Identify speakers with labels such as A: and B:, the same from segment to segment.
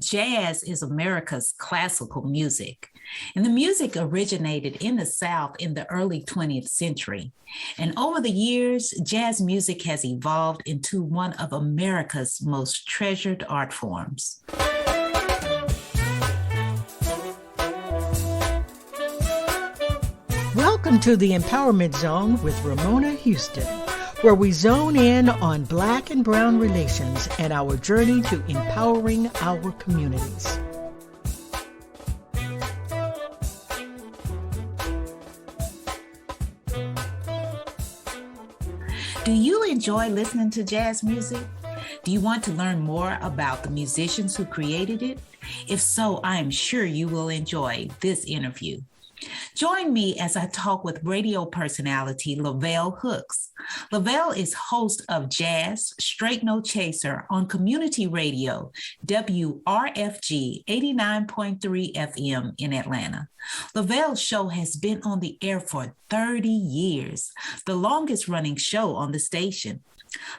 A: Jazz is America's classical music, and the music originated in the South in the early 20th century. And over the years, jazz music has evolved into one of America's most treasured art forms.
B: Welcome to the Empowerment Zone with Ramona Houston, where we zone in on Black and Brown relations and our journey to empowering our communities.
A: Do you enjoy listening to jazz music? Do you want to learn more about the musicians who created it? If so, I am sure you will enjoy this interview. Join me as I talk with radio personality Lovell Hooks. Lovell is host of Jazz Straight No Chaser on community radio WRFG 89.3 FM in Atlanta. Lovell's show has been on the air for 30 years, the longest running show on the station.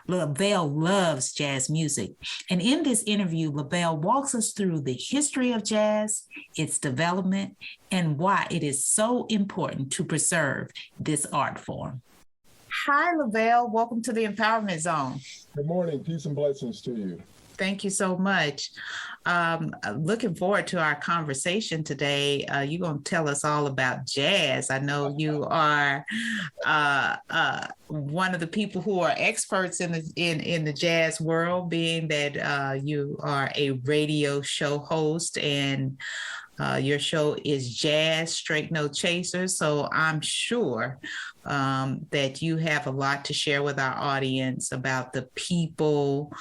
A: Lovell loves jazz music, and in this interview, Lovell walks us through the history of jazz, its development, and why it is so important to preserve this art form. Hi, Lovell. Welcome to the Empowerment Zone.
C: Good morning. Peace and blessings to you.
A: Thank you so much. Looking forward to our conversation today. You're going to tell us all about jazz. I know you are one of the people who are experts in the jazz world, being that you are a radio show host and your show is Jazz Straight No Chaser. So I'm sure that you have a lot to share with our audience about the people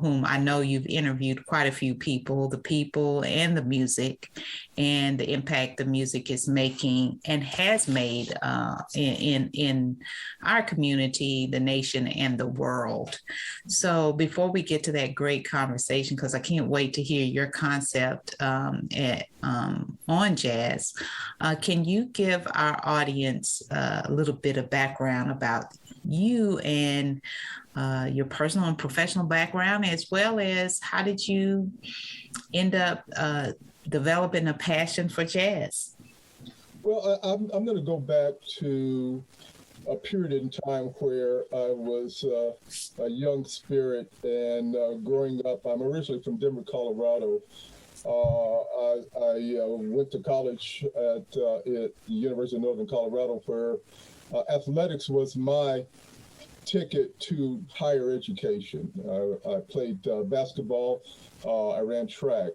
A: whom I know you've interviewed quite a few people, the people and the music, and the impact the music is making and has made in our community, the nation, and the world. So before we get to that great conversation, because I can't wait to hear your concept on jazz, can you give our audience a little bit of background about you and your personal and professional background, as well as how did you end up developing a passion for jazz?
C: Well, I'm going to go back to a period in time where I was a young spirit, and growing up, I'm originally from Denver, Colorado. I went to college at the University of Northern Colorado, where athletics was my ticket to higher education. I played basketball. I ran track.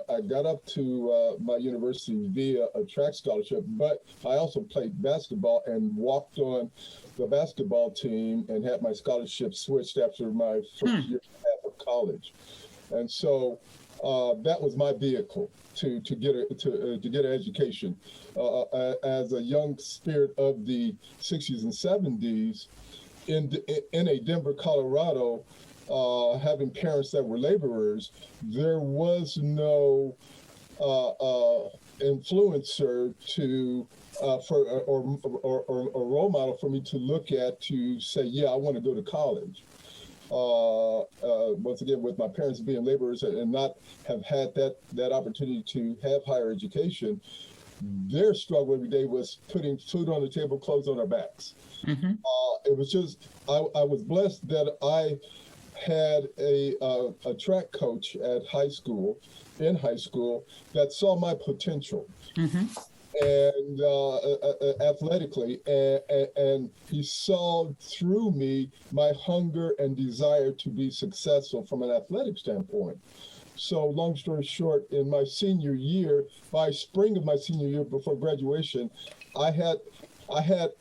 C: I got up to my university via a track scholarship, but I also played basketball and walked on the basketball team and had my scholarship switched after my first year and a half of college. And so that was my vehicle to get an education. As a young spirit of the 60s and 70s, in a Denver, Colorado, having parents that were laborers, there was no influencer or role model for me to look at to say, yeah, I want to go to college. Once again, with my parents being laborers and not have had that opportunity to have higher education, their struggle every day was putting food on the table, clothes on our backs. Mm-hmm. It was just, I was blessed that I had a track coach in high school, that saw my potential. Mm-hmm. And athletically, and he saw through me my hunger and desire to be successful from an athletic standpoint. So long story short, in my senior year, by spring of my senior year before graduation, I had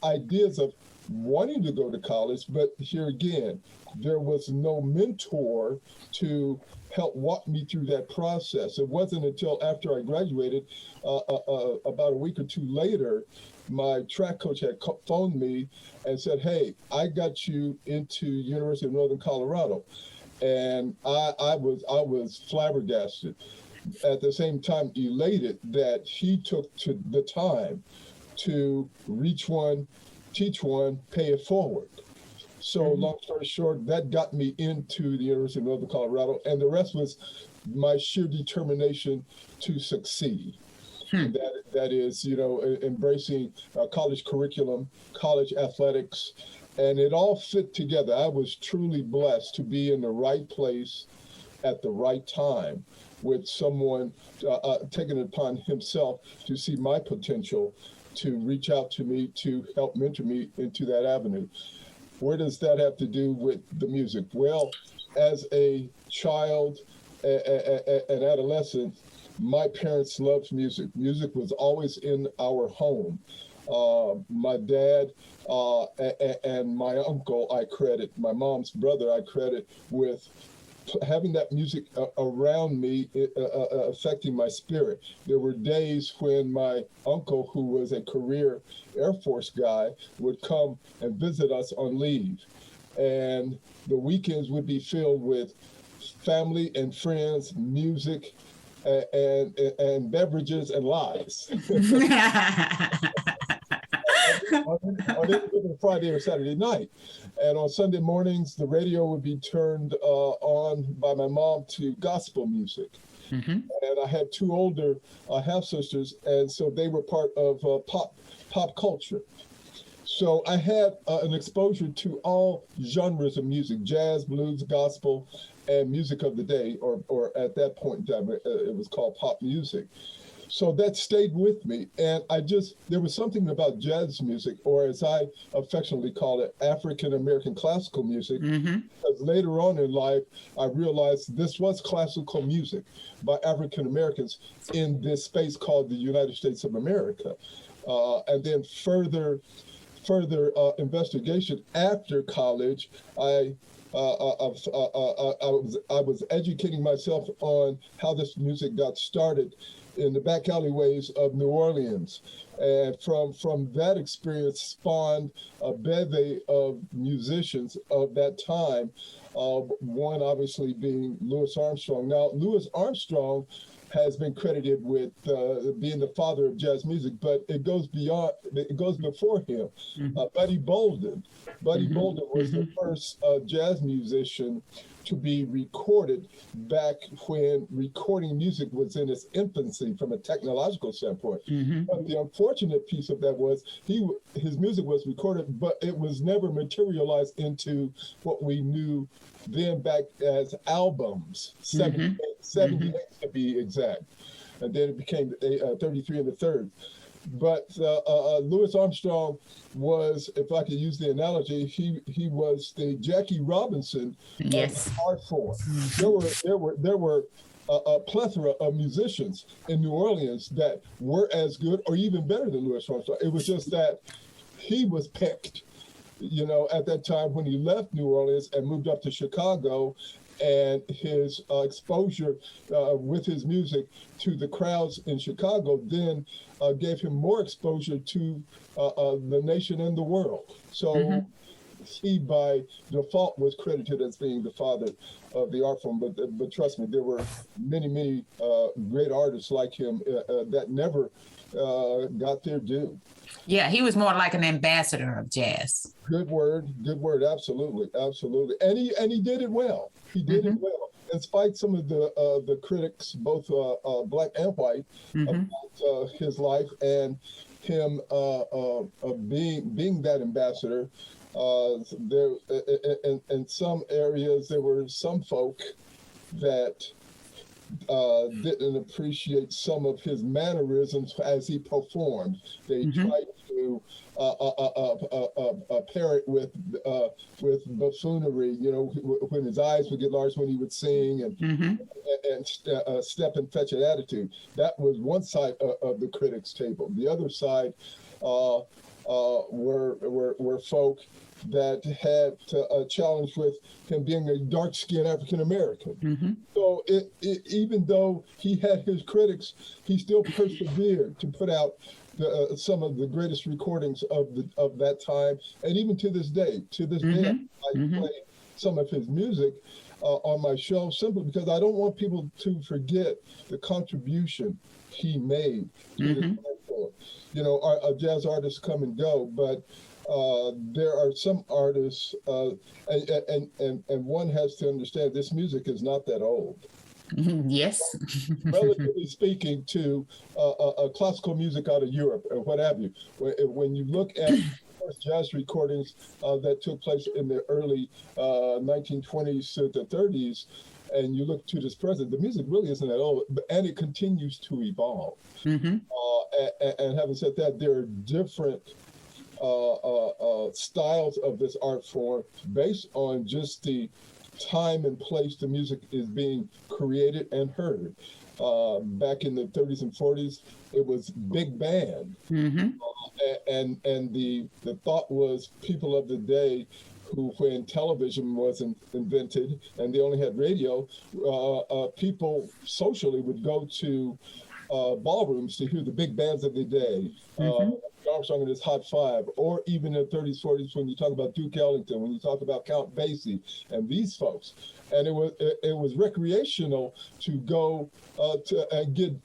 C: ideas of wanting to go to college, but here again, there was no mentor to help walk me through that process. It wasn't until after I graduated, about a week or two later, my track coach had phoned me and said, hey, I got you into University of Northern Colorado. And I was flabbergasted. At the same time, elated that he took the time to reach one, teach one, pay it forward. So long story short, that got me into the University of Northern Colorado, and the rest was my sheer determination to succeed. And that is, embracing college curriculum, college athletics, and it all fit together. I was truly blessed to be in the right place at the right time with someone taking it upon himself to see my potential, to reach out to me, to help mentor me into that avenue. Where does that have to do with the music? Well, as a child, an adolescent, my parents loved music. Music was always in our home. My dad and my uncle, I credit, my mom's brother, I credit with having that music around me, affecting my spirit. There were days when my uncle, who was a career Air Force guy, would come and visit us on leave. And the weekends would be filled with family and friends, music, and beverages and lies. on any given Friday or Saturday night. And on Sunday mornings, the radio would be turned on by my mom to gospel music. And I had two older half-sisters, and so they were part of pop culture. So I had an exposure to all genres of music: jazz, blues, gospel, and music of the day, or at that point in time, it was called pop music. So that stayed with me. And there was something about jazz music, or as I affectionately call it, African American classical music. Because later on in life, I realized this was classical music by African Americans in this space called the United States of America. And then further investigation after college, I was educating myself on how this music got started in the back alleyways of New Orleans. And from that experience spawned a bevy of musicians of that time, one obviously being Louis Armstrong. Now, Louis Armstrong has been credited with being the father of jazz music, but it goes before him. Buddy Bolden. Buddy Bolden was the first jazz musician to be recorded back when recording music was in its infancy from a technological standpoint. But the unfortunate piece of that was his music was recorded, but it was never materialized into what we knew then back as albums, 78 to be exact. And then it became 33 and the third. But Louis Armstrong was, if I could use the analogy, he was the Jackie Robinson of the art form. There were a plethora of musicians in New Orleans that were as good or even better than Louis Armstrong. It was just that he was picked, at that time when he left New Orleans and moved up to Chicago. And his exposure with his music to the crowds in Chicago then gave him more exposure to the nation and the world. So he, by default, was credited as being the father of the art form. But trust me, there were many great artists like him that never got their due.
A: Yeah, he was more like an ambassador of jazz.
C: Good word, absolutely. And he did it well. He did it well, despite some of the critics, both black and white, about his life and him being that ambassador. There, in some areas, there were some folk that didn't appreciate some of his mannerisms as he performed. They tried to pair it with buffoonery, when his eyes would get large when he would sing, and step and fetch an attitude. That was one side of the critics' table. The other side were folk that had a challenge with him being a dark-skinned African American. So even though he had his critics, he still persevered to put out some of the greatest recordings of that time, and even to this day. I play some of his music on my show simply because I don't want people to forget the contribution he made to this art form. Our jazz artists come and go, but there are some artists, and one has to understand this music is not that old.
A: Yes.
C: Relatively speaking to classical music out of Europe or what have you. When you look at first jazz recordings that took place in the early 1920s to the 30s, and you look to this present, the music really isn't that old, and it continues to evolve. And having said that, there are different styles of this art form based on just the time and place the music is being created and heard. Back in the 30s and 40s, it was big band. And the thought was people of the day who, when television wasn't invented and they only had radio, people socially would go to ballrooms to hear the big bands of the day. Armstrong and his Hot Five, or even in the 30s, 40s, when you talk about Duke Ellington, when you talk about Count Basie and these folks. And it was recreational to go to get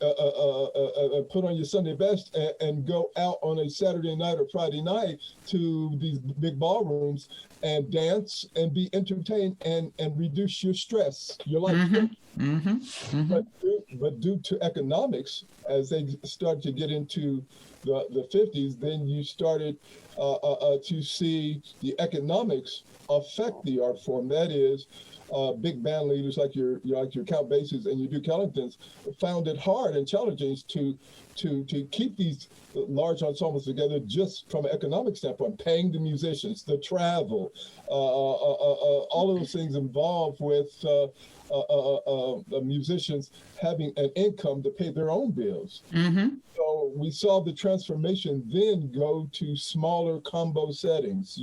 C: put on your Sunday best and go out on a Saturday night or Friday night to these big ballrooms and dance and be entertained and reduce your stress, your life. But due to economics, as they started to get into the 50s, then you started to see the economics affect the art form. That is, big band leaders like your Count Basies and your Duke Ellingtons found it hard and challenging to keep these large ensembles together just from an economic standpoint, paying the musicians, the travel, all of those things involved with musicians having an income to pay their own bills. So we saw the transformation then go to smaller combo settings.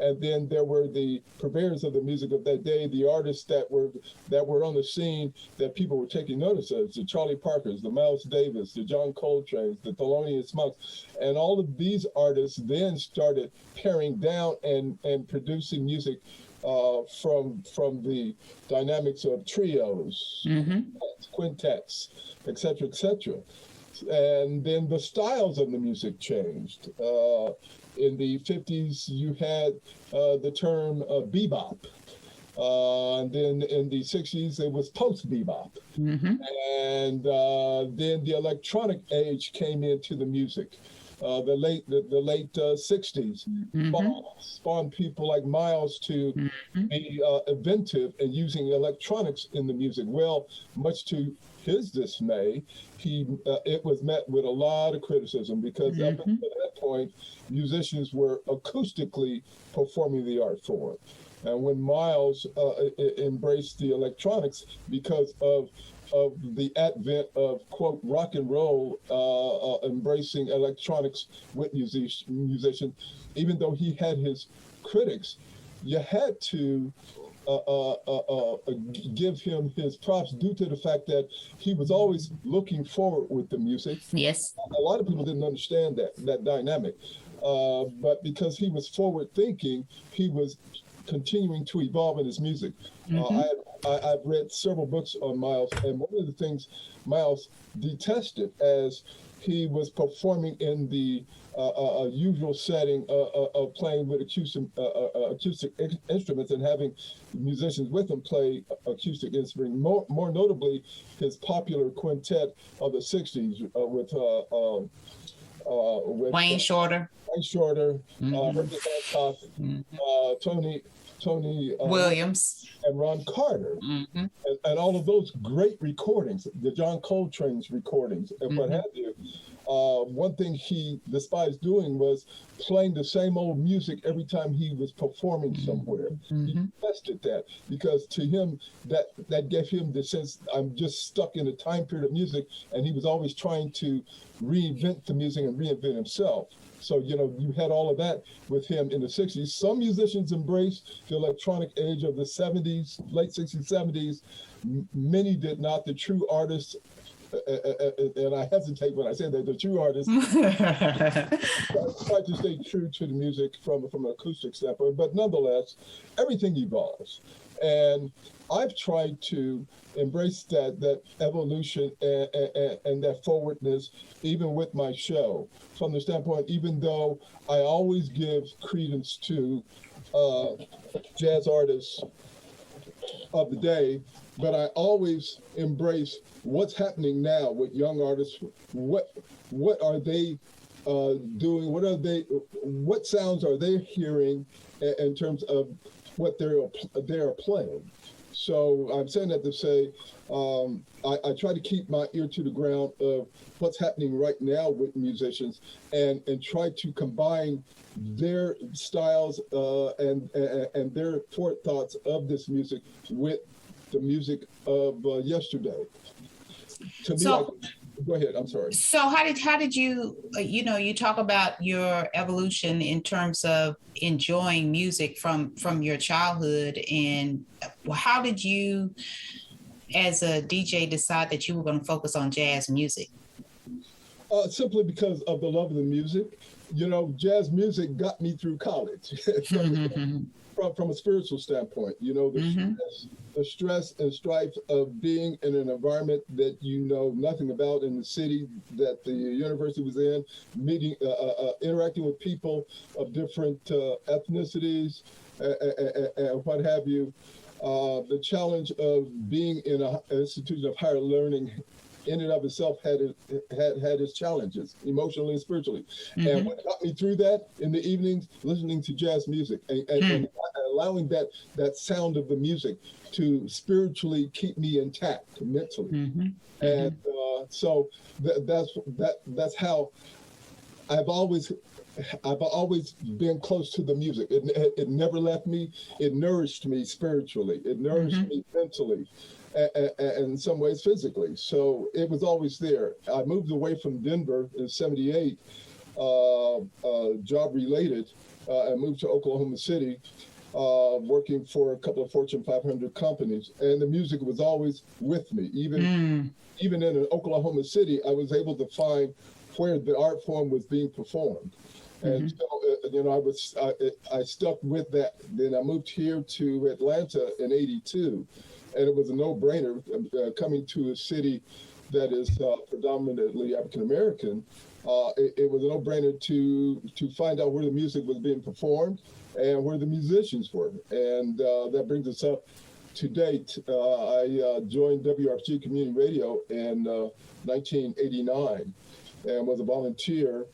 C: And then there were the purveyors of the music of that day, the artists that were on the scene that people were taking notice of, the Charlie Parkers, the Miles Davis, the John Coltrane's, the Thelonious Monks, and all of these artists then started paring down and producing music from the dynamics of trios, quintets, et cetera, et cetera. And then the styles of the music changed. In the 50s, you had the term bebop. And then in the 60s, it was post-bebop. And then the electronic age came into the music. The late 60s spawned people like Miles to be inventive and using electronics in the music. Well, much to his dismay, it was met with a lot of criticism because up until that point, musicians were acoustically performing the art form. And when Miles embraced the electronics because of the advent of, quote, rock and roll, embracing electronics with musicians, even though he had his critics, you had to give him his props due to the fact that he was always looking forward with the music. Yes. A lot of people didn't understand that dynamic. But because he was forward thinking, he was continuing to evolve in his music. I've read several books on Miles, and one of the things Miles detested as he was performing in the usual setting of playing with acoustic instruments and having musicians with him play acoustic instruments. More notably, his popular quintet of the 60s with
A: Wayne Shorter,
C: Herbie Hancock, Tony
A: Williams,
C: and Ron Carter, and all of those great recordings, the John Coltrane's recordings, and what have you. One thing he despised doing was playing the same old music every time he was performing somewhere. He detested that because to him, that gave him the sense, I'm just stuck in a time period of music, and he was always trying to reinvent the music and reinvent himself. So, you had all of that with him in the 60s. Some musicians embraced the electronic age of the 70s, late 60s, 70s. Many did not. The true artists and I hesitate when I say that, the true artists try to stay true to the music from an acoustic standpoint, but nonetheless, everything evolves. And I've tried to embrace that evolution and that forwardness, even with my show, from the standpoint, even though I always give credence to jazz artists of the day, but I always embrace what's happening now with young artists. What are they doing? What sounds are they hearing in terms of what they're playing? So I'm saying that to say, I try to keep my ear to the ground of what's happening right now with musicians, and try to combine their styles and their thoughts of this music with the music of yesterday. To me, go ahead. I'm sorry.
A: So how did you, you talk about your evolution in terms of enjoying music from your childhood, and how did you, as a DJ, decide that you were going to focus on jazz music?
C: Simply because of the love of the music. Jazz music got me through college from a spiritual standpoint. The stress and strife of being in an environment that you know nothing about in the city that the university was in, meeting, interacting with people of different ethnicities and what have you. The challenge of being in an institution of higher learning in and of itself had its challenges, emotionally and spiritually. And what got me through that in the evenings, listening to jazz music and allowing that sound of the music to spiritually keep me intact mentally. And so that's how I've always been close to the music. It never left me. It nourished me spiritually. It nourished me mentally. And in some ways physically. So it was always there. I moved away from Denver in '78, job related, and moved to Oklahoma City, working for a couple of Fortune 500 companies. And the music was always with me. Even in Oklahoma City, I was able to find where the art form was being performed. And so, I stuck with that. Then I moved here to Atlanta in '82. And it was a no-brainer coming to a city that is predominantly African American. It was a no-brainer to find out where the music was being performed and where the musicians were. And that brings us up to date. I joined WRFG Community Radio in 1989 and was a volunteer,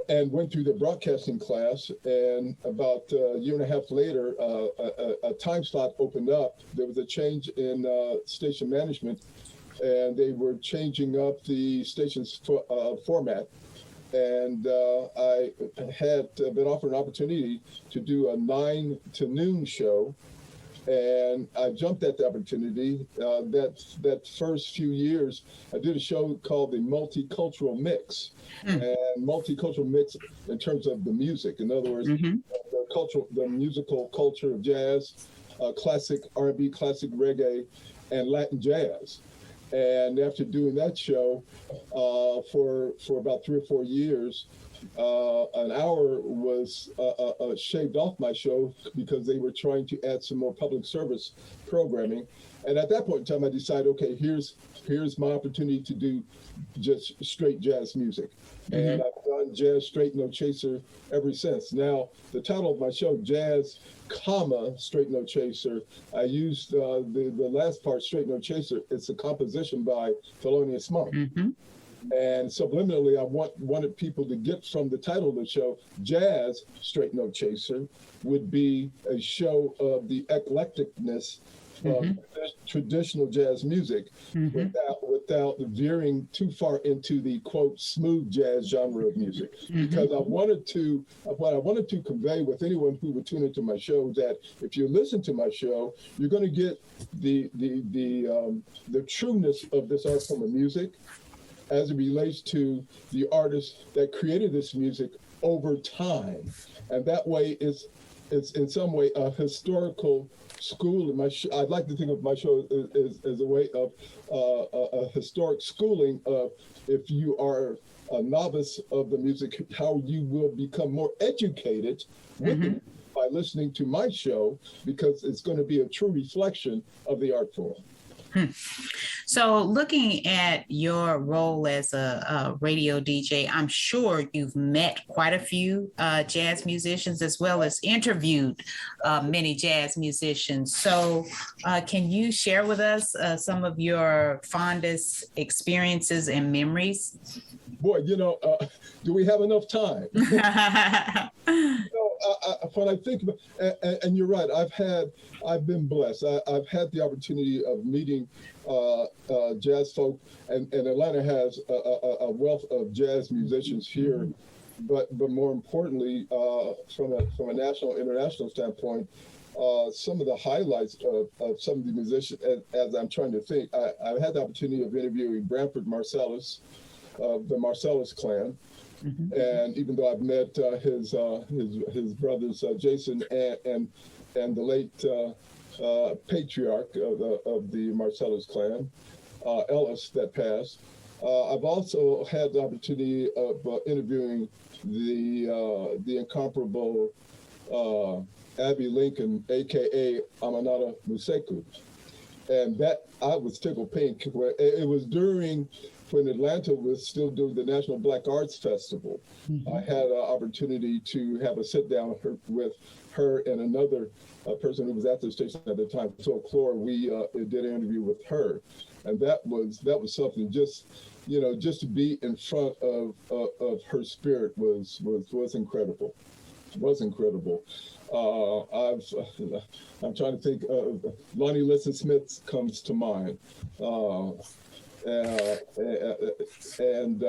C: and went through the broadcasting class. And about a year and a half later, a time slot opened up. There was a change in station management, and they were changing up the station's format. And I had been offered an opportunity to do a 9 to noon show. And I jumped at the opportunity. That first few years, I did a show called the Multicultural Mix, and multicultural mix in terms of the music. In other words, the musical culture of jazz, classic R&B, classic reggae, and Latin jazz. And after doing that show for about 3 or 4 years, an hour was shaved off my show because they were trying to add some more public service programming. And at that point in time, I decided, okay, here's my opportunity to do just straight jazz music. And I've done jazz straight, no chaser ever since. Now, the title of my show, Jazz, Straight No Chaser, I used the last part, Straight No Chaser. It's a composition by Thelonious Monk. And subliminally, I wanted people to get from the title of the show, Jazz, Straight No Chaser, would be a show of the eclecticness of traditional jazz music without veering too far into the, quote, smooth jazz genre of music. Because what I wanted to convey with anyone who would tune into my show, that if you listen to my show, you're going to get the trueness of this art form of music as it relates to the artists that created this music over time. And that way it's in some way a historical school. I'd like to think of my show as a way of a historic schooling of, if you are a novice of the music, how you will become more educated with it by listening to my show, because it's going to be a true reflection of the art form.
A: So looking at your role as a radio DJ, I'm sure you've met quite a few jazz musicians, as well as interviewed many jazz musicians. So can you share with us some of your fondest experiences and memories?
C: Boy, do we have enough time? When I think about, and you're right, I've been blessed. I've had the opportunity of meeting jazz folk, and Atlanta has a wealth of jazz musicians here. But more importantly, from a national, international standpoint, some of the highlights of some of the musicians, as I'm trying to think, I've had the opportunity of interviewing Branford Marsalis of the Marsalis clan. And even though I've met his brothers Jason and the late patriarch of the Marsalis clan, Ellis, that passed, I've also had the opportunity of interviewing the incomparable Abby Lincoln, aka Aminata Museku, and that I was tickled pink. It was during when Atlanta was still doing the National Black Arts Festival. I had an opportunity to have a sit down with her and another person who was at the station at the time, so Clore. We did an interview with her, and that was something. Just to be in front of her spirit was incredible. Was incredible. I'm trying to think. Lonnie Liston Smith comes to mind. And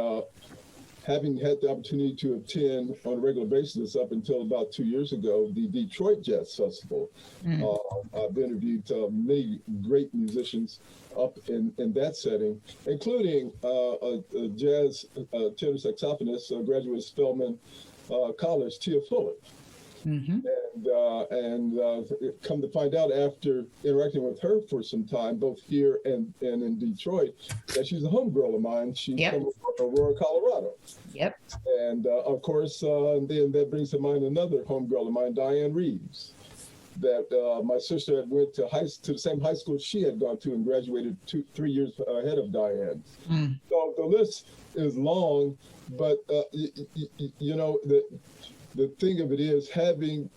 C: having had the opportunity to attend on a regular basis up until about 2 years ago, the Detroit Jazz Festival. I've interviewed many great musicians up in that setting, including a jazz tenor saxophonist, graduate of Spelman College, Tia Fuller. And come to find out, after interacting with her for some time, both here and in Detroit, that she's a homegirl of mine. She's from Aurora, Colorado. And of course, then that brings to mind another homegirl of mine, Diane Reeves, that my sister had went to the same high school she had gone to and graduated 3 years ahead of Diane. So the list is long, but the thing of it is, having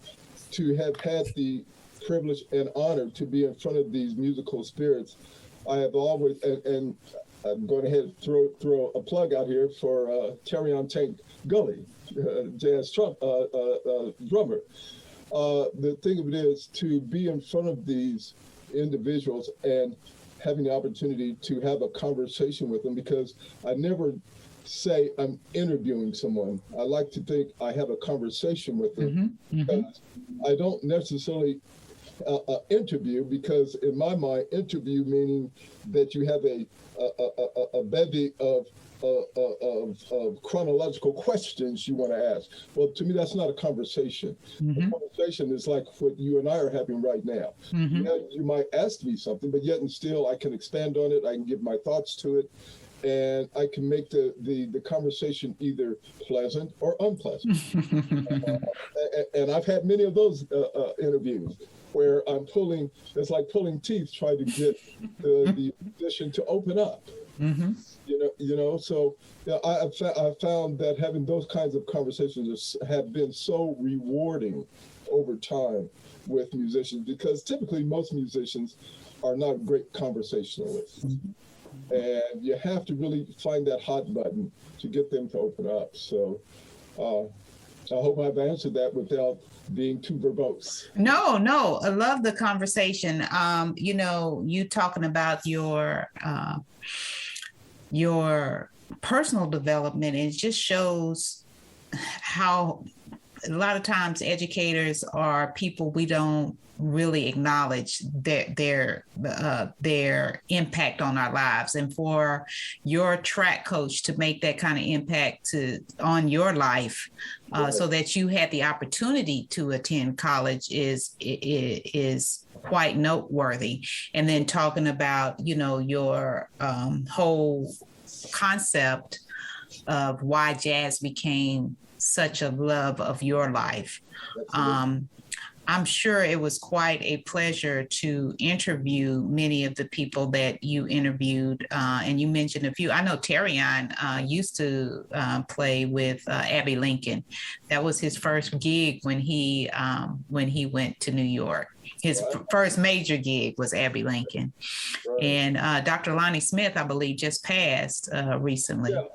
C: to have had the privilege and honor to be in front of these musical spirits, I have always, and I'm going ahead and throw a plug out here for Terry on Tank Gully, jazz drummer. The thing of it is, to be in front of these individuals and having the opportunity to have a conversation with them, because I never say I'm interviewing someone. I like to think I have a conversation with them. Because I don't necessarily interview, because in my mind, interview meaning that you have a bevy of chronological questions you want to ask. Well, to me, that's not a conversation. A conversation is like what you and I are having right now. You might ask me something, but yet and still I can expand on it. I can give my thoughts to it. And I can make the conversation either pleasant or unpleasant. And I've had many of those interviews where it's like pulling teeth, trying to get the musician to open up. So I found that having those kinds of conversations have been so rewarding over time with musicians, because typically most musicians are not great conversationalists. And you have to really find that hot button to get them to open up. So I hope I've answered that without being too verbose.
A: No, I love the conversation. You talking about your personal development, it just shows how a lot of times educators are people we don't really acknowledge their impact on our lives, and for your track coach to make that kind of impact on your life, so that you had the opportunity to attend college is quite noteworthy. And then talking about, your whole concept of why jazz became such a love of your life. I'm sure it was quite a pleasure to interview many of the people that you interviewed, and you mentioned a few. I know Terrion used to play with Abbey Lincoln. That was his first gig when he went to New York. His first major gig was Abbey Lincoln. Right. And Dr. Lonnie Smith, I believe, just passed recently.
C: Yeah.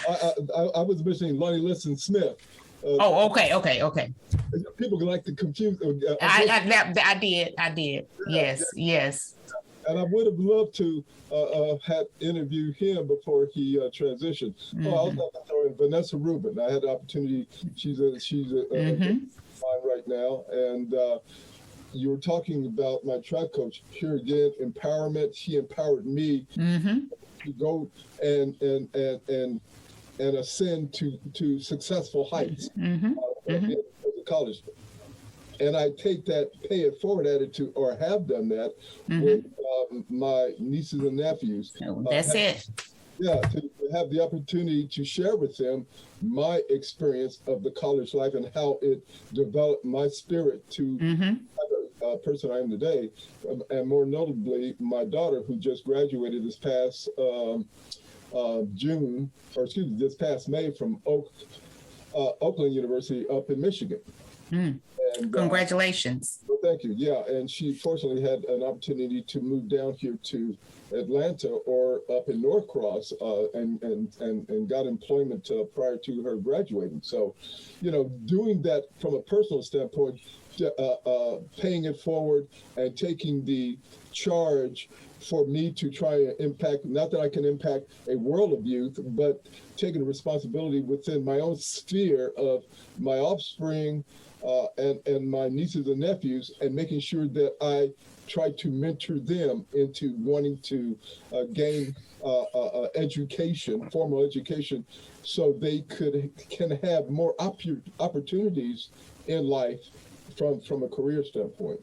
C: I was mentioning Lonnie Liston Smith.
A: Okay.
C: People like to confuse.
A: I did. Yes.
C: And I would have loved to have interviewed him before he transitioned. Mm-hmm. I was throwing Vanessa Rubin. I had the opportunity. She's a mine right now, and you were talking about my track coach. Here again, empowerment. She empowered me to go and ascend to successful heights as a college. And I take that pay it forward attitude, or have done that with my nieces and nephews.
A: That's it.
C: Yeah, to have the opportunity to share with them my experience of the college life and how it developed my spirit to the person I am today. And more notably, my daughter, who just graduated this past this past May from Oakland University up in Michigan.
A: And, congratulations.
C: Well, thank you. Yeah, and she fortunately had an opportunity to move down here to Atlanta or up in Norcross and got employment prior to her graduating. So, doing that from a personal standpoint, paying it forward and taking the charge for me to try and impact, not that I can impact a world of youth, but taking responsibility within my own sphere of my offspring and my nieces and nephews, and making sure that I try to mentor them into wanting to gain education, formal education, so they can have more opportunities in life from a career standpoint.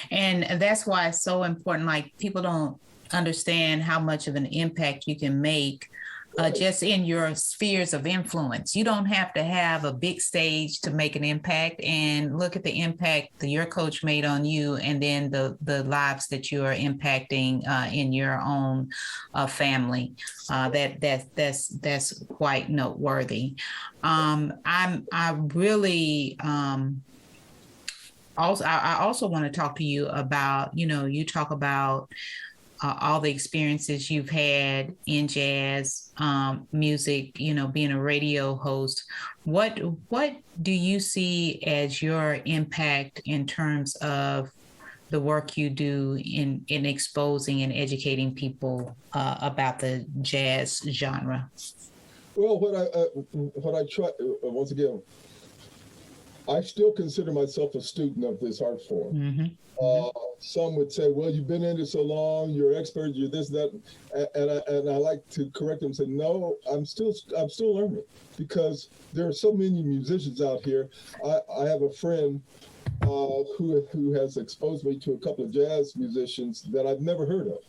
A: And that's why it's so important. Like, people don't understand how much of an impact you can make just in your spheres of influence. You don't have to have a big stage to make an impact. And look at the impact that your coach made on you, and then the lives that you are impacting in your own family. That's quite noteworthy. I also want to talk to you about, you talk about all the experiences you've had in jazz music, being a radio host. What do you see as your impact in terms of the work you do in exposing and educating people about the jazz genre?
C: Well, what I try, once again, I still consider myself a student of this art form. Some would say, well, you've been in it so long, you're expert, you're this, that, and I like to correct them and say, no, I'm still learning, because there are so many musicians out here. I have a friend who has exposed me to a couple of jazz musicians that I've never heard of.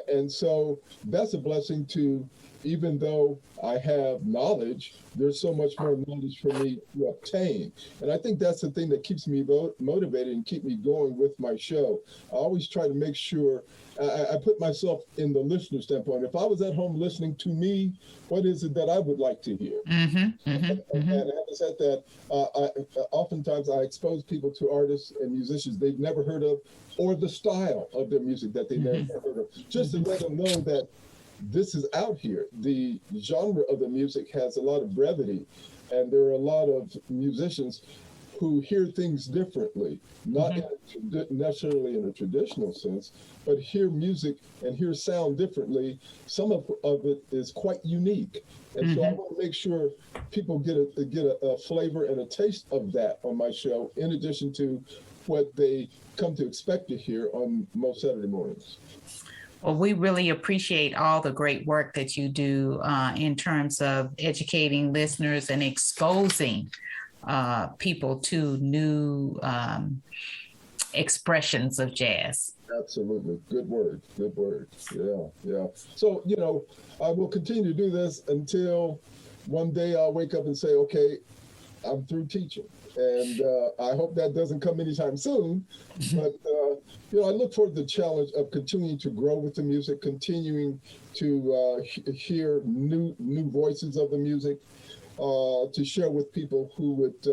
C: And so that's a blessing too. Even though I have knowledge, there's so much more knowledge for me to obtain. And I think that's the thing that keeps me motivated and keep me going with my show. I always try to make sure I put myself in the listener standpoint. If I was at home listening to me, what is it that I would like to hear? And having said that, oftentimes I expose people to artists and musicians they've never heard of, or the style of their music that they've never heard of, just to let them know that this is out here. The genre of the music has a lot of brevity, and there are a lot of musicians who hear things differently, not necessarily in a traditional sense, but hear music and hear sound differently. Some of it is quite unique. And so I want to make sure people get a flavor and a taste of that on my show, in addition to what they come to expect to hear on most Saturday mornings.
A: Well, we really appreciate all the great work that you do in terms of educating listeners and exposing people to new expressions of jazz.
C: Absolutely. Good word. Good word. Yeah. So, I will continue to do this until one day I'll wake up and say, okay, I'm through teaching. And I hope that doesn't come anytime soon. But, I look forward to the challenge of continuing to grow with the music, continuing to hear new voices of the music, to share with people who would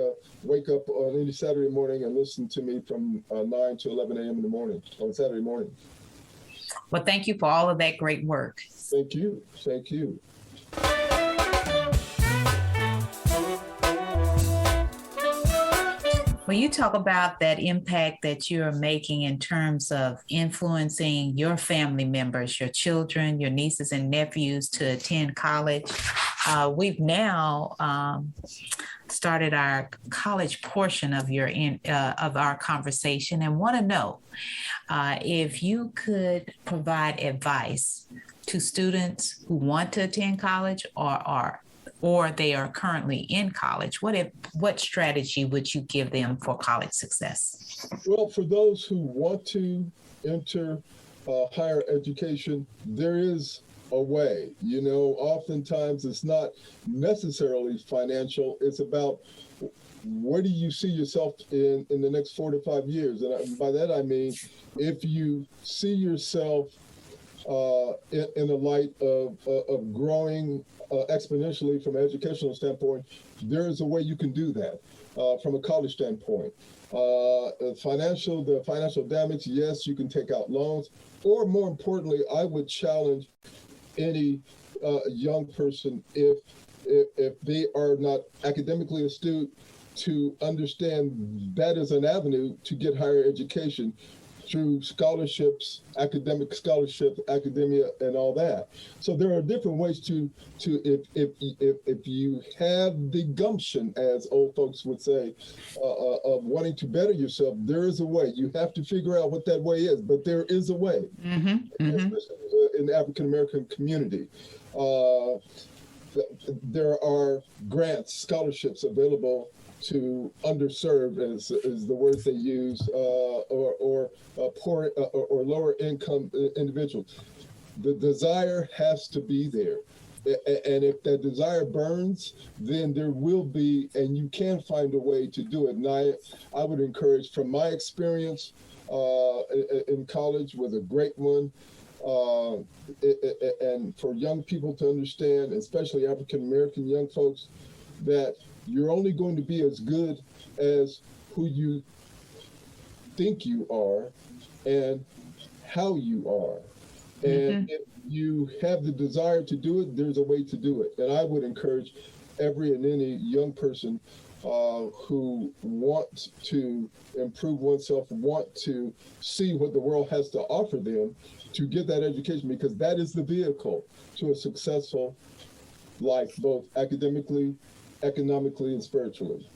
C: wake up on any Saturday morning and listen to me from 9 to 11 a.m. in the morning, on Saturday morning.
A: Well, thank you for all of that great work.
C: Thank you. Thank you.
A: When you talk about that impact that you're making in terms of influencing your family members, your children, your nieces and nephews to attend college, we've now started our college portion of of our conversation, and want to know if you could provide advice to students who want to attend college or they are currently in college. What strategy would you give them for college success?
C: Well, for those who want to enter higher education, there is a way. Oftentimes it's not necessarily financial. It's about where do you see yourself in the next 4 to 5 years? And by that I mean, if you see yourself in the light of growing exponentially from an educational standpoint, there is a way you can do that from a college standpoint. The financial damage, yes, you can take out loans, or more importantly, I would challenge any young person, if they are not academically astute, to understand that is an avenue to get higher education through scholarships, academic scholarships, academia, and all that. So there are different ways to if you have the gumption, as old folks would say, of wanting to better yourself, there is a way. You have to figure out what that way is, but there is a way. Especially in the African American community. There are grants, scholarships available to underserved, is the words they use, or poor or lower income individuals. The desire has to be there. And if that desire burns, then there will be, and you can find a way to do it. And I would encourage, from my experience in college, was a great one, and for young people to understand, especially African American young folks, that you're only going to be as good as who you think you are and how you are. And if you have the desire to do it, there's a way to do it. And I would encourage every and any young person who wants to improve oneself, want to see what the world has to offer them, to get that education, because that is the vehicle to a successful life, both academically, economically, and spiritually.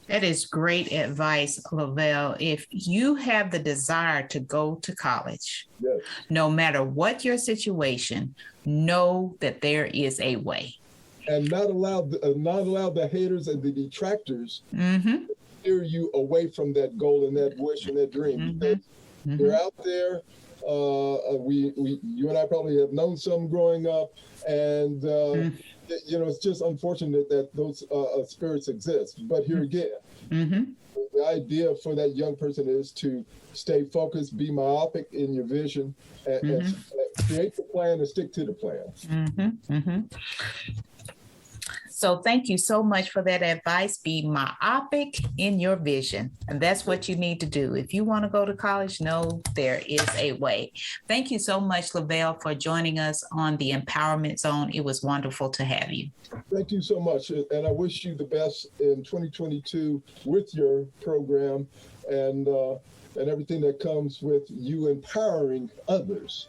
A: That is great advice, Lovell. If you have the desire to go to college,
C: Yes.
A: no matter what your situation, know that there is a way.
C: And not allow the haters and the detractors to steer you away from that goal and that wish and that dream. Because they're out there. You and I probably have known some growing up, and it's just unfortunate that those spirits exist. But here again, the idea for that young person is to stay focused, be myopic in your vision, and create the plan and stick to the plan.
A: So thank you so much for that advice. Be myopic in your vision. And that's what you need to do. If you want to go to college, know there is a way. Thank you so much, Lovell, for joining us on the Empowerment Zone. It was wonderful to have you.
C: Thank you so much. And I wish you the best in 2022 with your program and everything that comes with you empowering others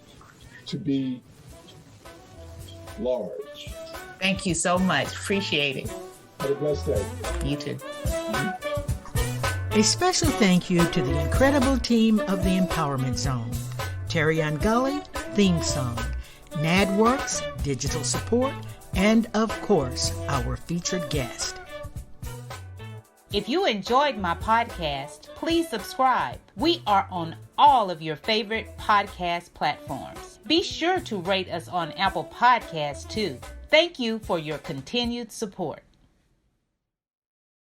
C: to be large.
A: Thank you so much. Appreciate it.
C: Have a blessed day.
A: You too.
B: A special thank you to the incredible team of the Empowerment Zone. Terry Gully, theme song, NADWorks, digital support, and of course, our featured guest.
A: If you enjoyed my podcast, please subscribe. We are on all of your favorite podcast platforms. Be sure to rate us on Apple Podcasts too. Thank you for your continued support.